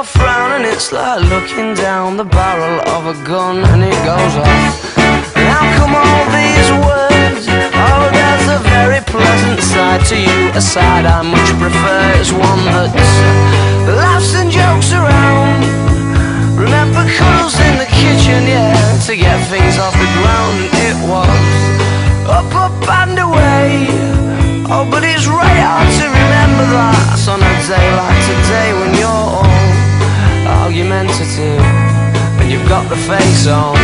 frown and it's like looking down the barrel of a gun and it goes off. And how come all these words? Oh, there's a very pleasant side to you, a side I much prefer. It's one that laughs and jokes around. Remember cuddles in the kitchen, yeah, to get things off the ground. And it was up, up and away. Oh, but it's right hard to remember that on a day like today when you're all argumentative and you've got the face on.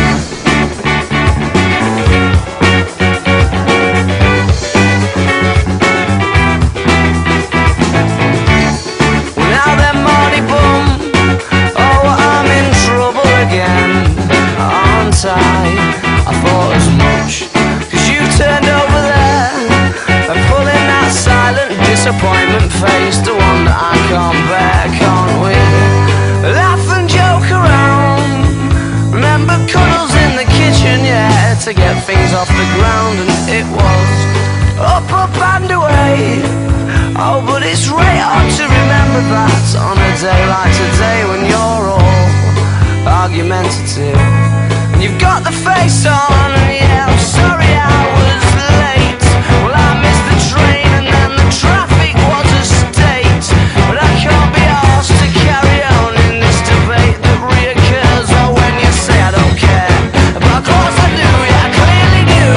Well, now then, Marty Bum, oh, I'm in trouble again, aren't I? I thought as much, 'cause you turned over there and pulling that silent disappointment face, the one that I can't bear, can't we? Laugh and joke around. Remember cuddles in the kitchen, yeah, to get things off the ground. And it was up, up and away. Oh, but it's right hard to remember that on a day like today when you're all argumentative and you've got the face on. And yeah, I'm sorry I was late. Well, I missed the train and then the traffic was a state. But I can't be asked to carry on in this debate that reoccurs. Oh, when you say I don't care, but of course I do, yeah, I clearly do.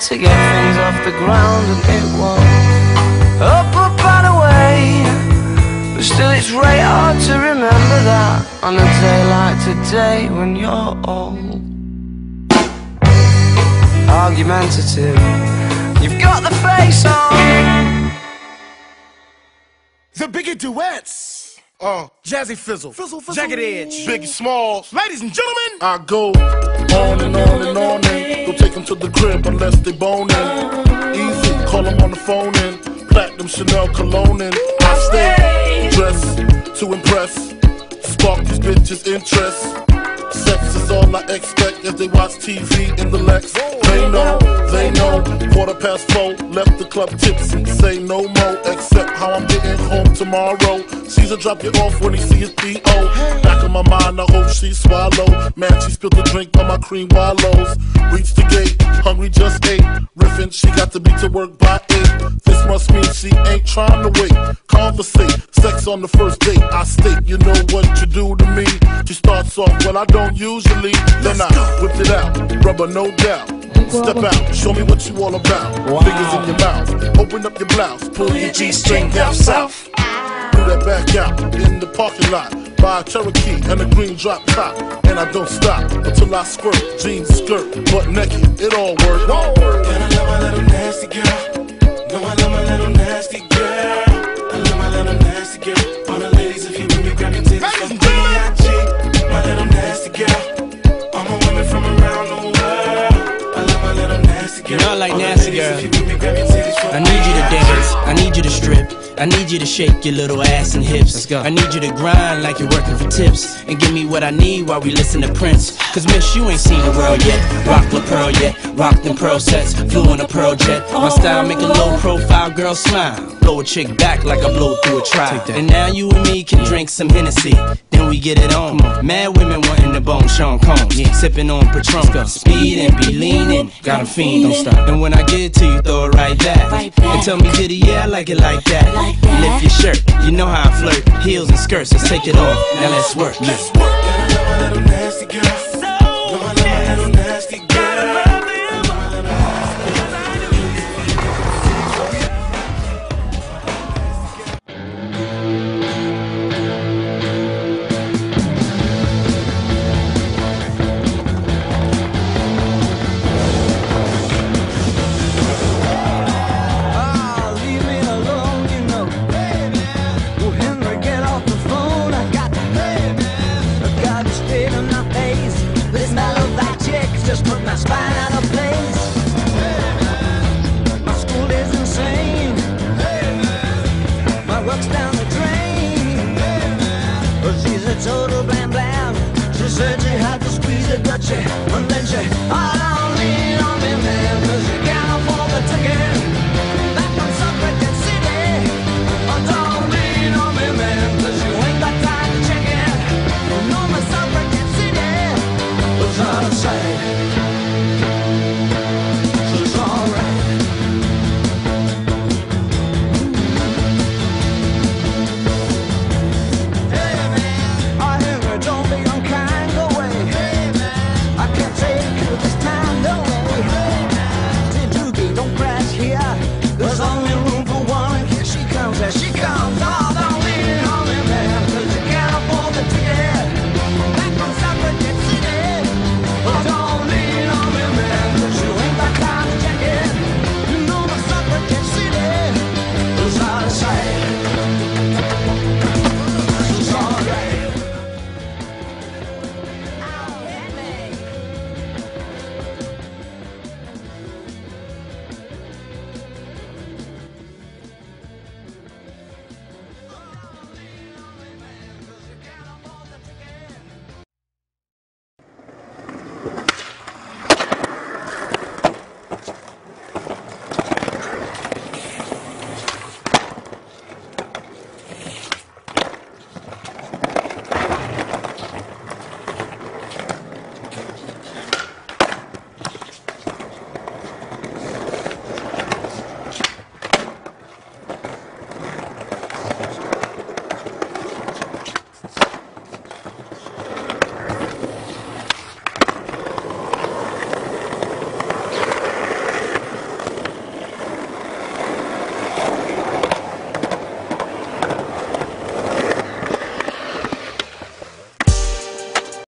To get things off the ground, and it was up, up and away. But still it's right hard to remember that on a day like today when you're all argumentative. You've got the face on. The Biggie Duets. Jazzy Fizzle, Jagged Edge, Biggie Smalls. Ladies and gentlemen, I go on and on and on and don't take them to the crib unless they boning. Easy, call them on the phone and platinum Chanel cologne and I stay dressed to impress, spark these bitches' interest. Sex is all I expect as they watch TV in the Lex. They know, 4:15, left the club tipsy, say no more, except how I'm getting home tomorrow. Caesar drop you off when he see his P.O. Back in my mind, I hope she swallow. Man, she spilled the drink on my cream wallows. Reached the gate, hungry just ate. Riffin', she got to be to work by 8. This must mean she ain't trying to wait. Conversate, sex on the first date. I state, you know what you do to me. She starts off, well, I don't usually. Then I whip it out, rubber no doubt. Step out, show me what you all about. Fingers in your mouth, open up your blouse, pull your G-string down south. Do that back out in the parking lot. Buy a Cherokee and a green drop top. And I don't stop until I squirt. Jeans, skirt, butt naked, it all works. and I love my little nasty girl. No, I love my little nasty girl. I love my little nasty girl. All the ladies, if you with me, grab your titties from B.I.G. My little nasty girl. All my women from around the world. I love my little nasty girl. You know I like nasty girl. I need you to dance, I need you to strip, I need you to shake your little ass and hips. Let's go. I need you to grind like you're working for tips and give me what I need while we listen to Prince. Cause miss, you ain't seen the world yet. Rock La Pearl yet, rock them pearl sets, flew on a pearl jet. My style make a low profile girl smile, blow a chick back like I blow through a trial. And now you and me can drink some Hennessy, then we get it on. Mad women wanting to bone Sean Combs, sipping on Patron. Speed and be leaning, got a fiend, don't stop. And when I get it to you, throw it right back. And tell me, did yeah, I like it like that. Lift your shirt, you know how I flirt. Heels and skirts, let's take it off. Now let's work. Let's work. And I love my little nasty girl.